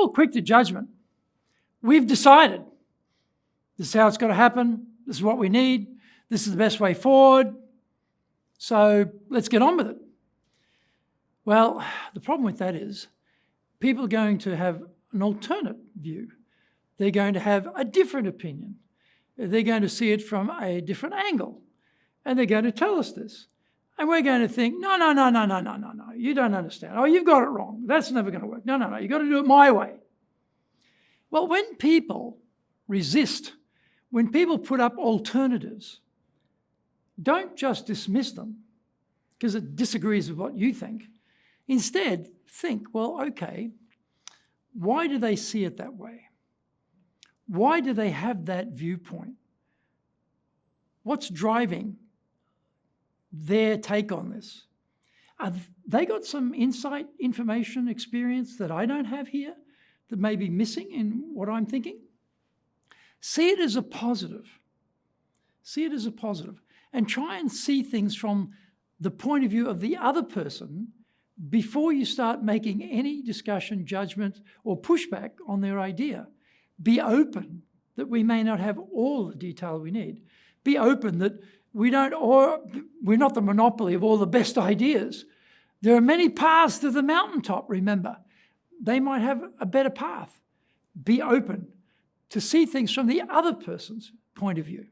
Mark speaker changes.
Speaker 1: all quick to judgment. We've decided this is how it's got to happen. This is what we need. This is the best way forward. So let's get on with it. Well, the problem with that is people are going to have an alternate view. They're going to have a different opinion. They're going to see it from a different angle. And they're going to tell us this. And we're going to think, no, you don't understand. Oh, you've got it wrong. That's never going to work. No, you've got to do it my way. Well, when people resist, when people put up alternatives, don't just dismiss them because it disagrees with what you think. Instead, think, well, okay, why do they see it that way? Why do they have that viewpoint? What's driving their take on this? Have they got some insight, information, experience that I don't have here that may be missing in what I'm thinking? See it as a positive. See it as a positive. And try and see things from the point of view of the other person before you start making any discussion, judgment, or pushback on their idea. Be open that we may not have all the detail we need. Be open that we're not the monopoly of all the best ideas. There are many paths to the mountaintop, remember. They might have a better path. Be open to see things from the other person's point of view.